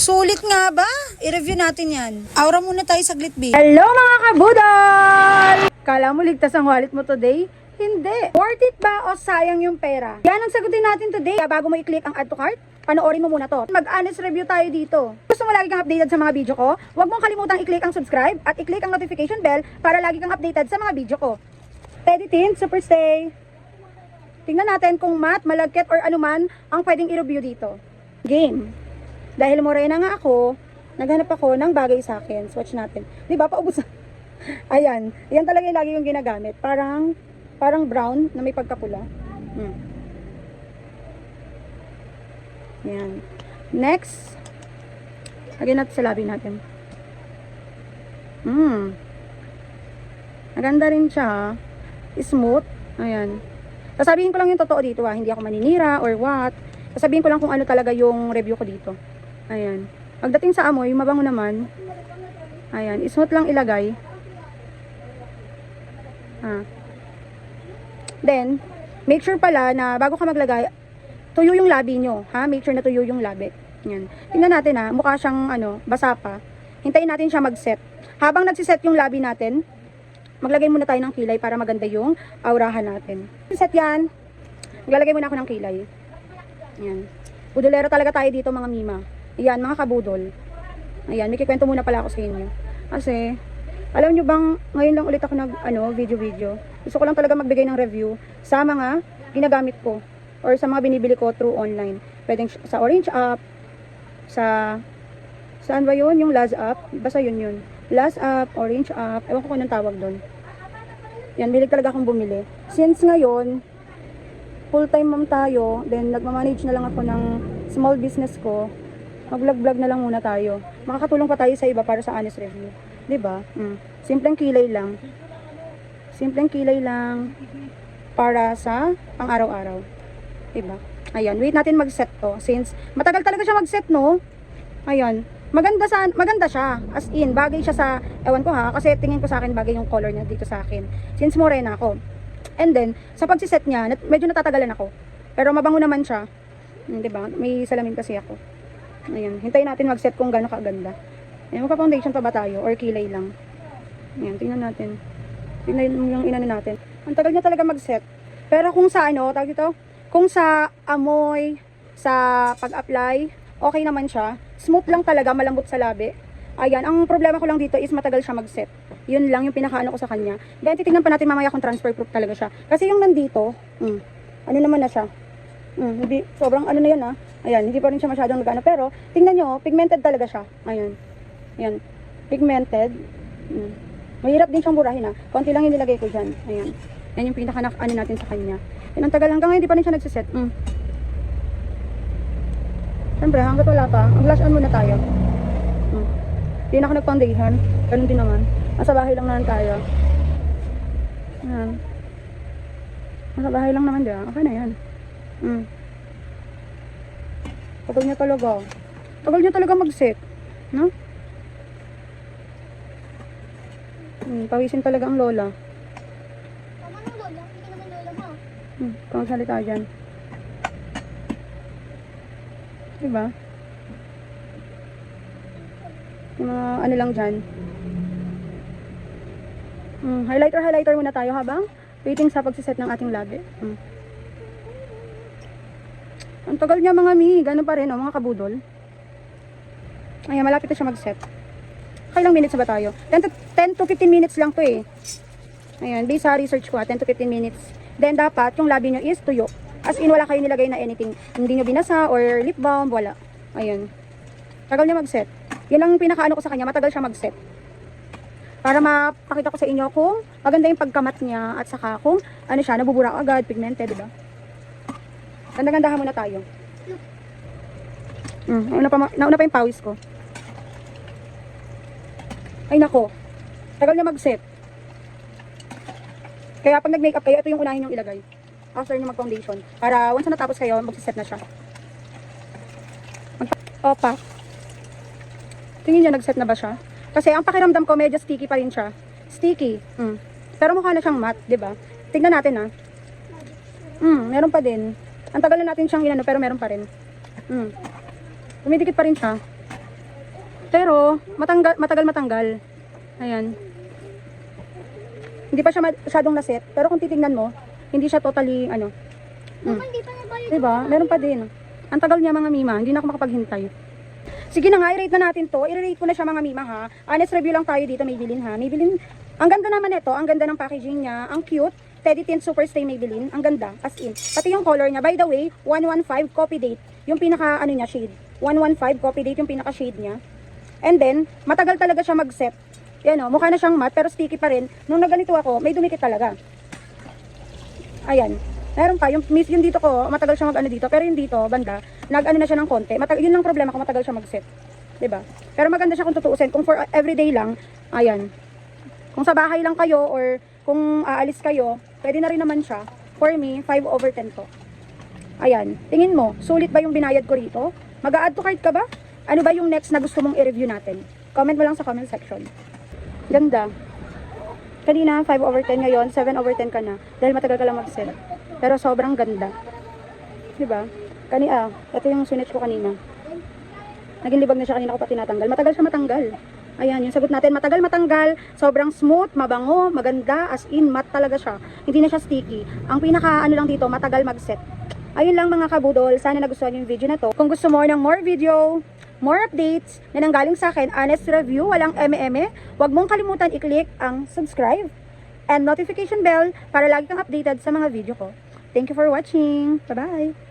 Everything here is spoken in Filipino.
Sulit nga ba? I-review natin yan. Aura muna tayo saglit, B. Hello mga kabudol! Kala mo ligtas ang wallet mo today? Hindi. Worth it ba o sayang yung pera? Yan ang sagutin natin today. Bago mo i-click ang add to cart, panoorin mo muna to. Mag-honest review tayo dito. Gusto mo lagi kang updated sa mga video ko? Huwag mong kalimutang i-click ang subscribe at i-click ang notification bell para lagi kang updated sa mga video ko. Steady Tint, Super Stay. Tingnan natin kung matte, malagkit or anuman ang pwedeng i-review dito. Game. Dahil morena nga ako, naghanap ako ng bagay sa akin. Swatch natin. Di ba? Paubos na. Ayan. Yan talaga yung lagi yung ginagamit. Parang brown na may pagkapula. Yan. Next. Lagyan natin sa labi natin. Maganda rin siya. Smooth. Ayan. Sasabihin ko lang yung totoo dito Hindi ako maninira or what. Sasabihin ko lang kung ano talaga yung review ko dito. Ayan. Pagdating sa amoy, mabango naman. Ayan. Smooth lang ilagay. Then, make sure pala na bago ka maglagay, tuyo yung labi nyo. Make sure na tuyo yung labi. Ayan. Tingnan natin mukha siyang basa pa. Hintayin natin siya mag-set. Habang nagsiset yung labi natin, maglagay muna tayo ng kilay para maganda yung aurahan natin. Set yan. Maglalagay muna ako ng kilay. Ayan. Budolero talaga tayo dito mga mima. Ayan, mga kabudol. Ayan, may kikwento muna pala ako sa inyo. Kasi, alam nyo bang, ngayon lang ulit ako nag, video. Gusto ko lang talaga magbigay ng review sa mga ginagamit ko. Or sa mga binibili ko through online. Pwedeng sa Orange app, saan ba yun? Yung Laz app. Basta yun. Laz app, Orange app. Ewan ko kung anong tawag doon. Yan, bilig talaga akong bumili. Since ngayon, full-time mom tayo, then nagmamanage na lang ako ng small business ko, mag-vlog-vlog na lang muna tayo. Makakatulong pa tayo sa iba para sa honest review. 'Di ba? Simpleng kilay lang. Simpleng kilay lang para sa pang-araw-araw. 'Di ba? Ayan, wait natin mag-set to since matagal talaga siya mag-set, no? Ayan. Maganda siya. As in, bagay siya sa ewan ko kasi tingin ko sa akin bagay yung color niya dito sa akin. Since morena ako. And then, sa pagsiset niya, medyo natatagalan ako. Pero mabango naman siya. 'Di ba? May salamin kasi ako. Ayan, hintayin natin mag-set kung gaano kaganda. Ayan, magpa-foundation pa ba tayo or kilay lang? Ayan, tingnan natin. Tingnan yung inano natin. Ang tagal niya talaga mag-set. Pero kung sa tawag dito, kung sa amoy, sa pag-apply, okay naman siya. Smooth lang talaga, malambot sa labi. Ayan, ang problema ko lang dito is matagal siya mag-set. Yun lang yung pinakaano ko sa kanya. Then titingnan pa natin mamaya kung transfer proof talaga siya. Kasi yung nandito, ano naman na siya. Hindi, sobrang na yan Ayan, hindi pa rin siya masyadong nagano. Pero, tingnan nyo, pigmented talaga siya. Ayan. Ayan. Pigmented. Mahirap din siyang burahin Konti lang yung nilagay ko dyan. Ayan. Yan yung pinaka-ano natin sa kanya. Yan, ang tagal hanggang ngayon, hindi pa rin siya nagsiset. Siyempre, hanggat wala pa, mag-blush on muna tayo. Hindi na ako nag-foundation. Ganun din naman. Nasa bahay lang naman tayo. Ayan. Nasa bahay lang naman dyan. Okay na yan. Tagal niya talaga. Tagal niya talaga mag-set. No? Pawisin talaga ang lola. Tama ng lola. Hindi ka naman lola mo. Kung salita dyan. Diba? Yung mga ano lang dyan. Highlighter muna tayo habang waiting sa pagsiset ng ating labi. Ang tagal niya mga mi, gano'n pa rin mga kabudol. Ayan, malapit na siya mag-set. Kailang minutes na ba tayo? 10 to 15 minutes lang to Ayan, based sa research ko 10 to 15 minutes. Then dapat yung labi nyo is tuyo. As in, wala kayo nilagay na anything. Hindi nyo binasa or lip balm, wala. Ayan. Tagal niya mag-set. Yan ang pinakaano ko sa kanya, matagal siya mag-set. Para mapakita ko sa inyo kung maganda yung pagkamat niya at saka kung ano siya, nabubura agad, pigmented, diba? Ganda-gandahan muna tayo. Nauna pa yung pawis ko. Ay nako. Tagal niya mag-set. Kaya pag nag-makeup kayo, ito yung unahin yung ilagay. After nyo mag-foundation. Para once na natapos kayo, mag-set na siya. Opa. Tingin niyo nag-set na ba siya? Kasi ang pakiramdam ko, medyo sticky pa rin siya. Sticky. Pero mukha na siyang matte, 'di ba? Tingnan natin meron pa din. Ang tagal na natin siyang inano pero meron pa rin. Dumidikit pa rin siya. Pero, matagal. Ayan. Hindi pa siya masyadong naset. Pero kung titingnan mo, hindi siya totally, Mama, hindi pa nabayad. diba? Meron pa din. Ang tagal niya mga mima. Hindi na ako makapaghintay. Sige na nga, i-rate na natin to. I-rate ko na siya mga mima ha. Honest review lang tayo dito, Maybelline ha. Maybelline, ang ganda naman ito. Ang ganda ng packaging niya. Ang cute. Teddy Tint Super Stay Maybelline. Ang ganda. As in. Pati yung color niya. By the way, 115 copy date. Yung pinaka, niya, shade. 115 copy date yung pinaka shade niya. And then, matagal talaga siya mag-set. Yan o, mukha na siyang matte, pero sticky pa rin. Nung naganito ako, may dumikit talaga. Ayan. Meron pa, yung dito ko, matagal siya dito. Pero yung dito, banda, na siya ng konti. Yun lang problema ko, matagal siya mag-set. Diba? Pero maganda siya kung tutuusin. Kung for everyday lang, ayan. Kung sa bahay lang kayo, or kung aalis kayo, pwede na rin naman siya. For me, 5/10 to. Ayan. Tingin mo, sulit ba yung binayad ko rito? Mag-a-add to cart ka ba? Ano ba yung next na gusto mong i-review natin? Comment mo lang sa comment section. Ganda. Kanina, 5/10. Ngayon, 7/10 ka na. Dahil matagal ka lang mag-set. Pero sobrang ganda. Diba? Ito yung switch ko kanina. Naging libag na siya kanina ko pa tinatanggal. Matagal siya matanggal. Ayan, yung sagot natin. Matagal matanggal. Sobrang smooth, mabango, maganda. As in, matte talaga siya. Hindi na siya sticky. Ang pinaka lang dito, matagal mag-set. Ayun lang mga kabudol. Sana nagustuhan yung video na to. Kung gusto mo ng more video, more updates na nanggaling sa akin, honest review, walang eme-eme, huwag mong kalimutan i-click ang subscribe and notification bell para lagi kang updated sa mga video ko. Thank you for watching. Bye-bye!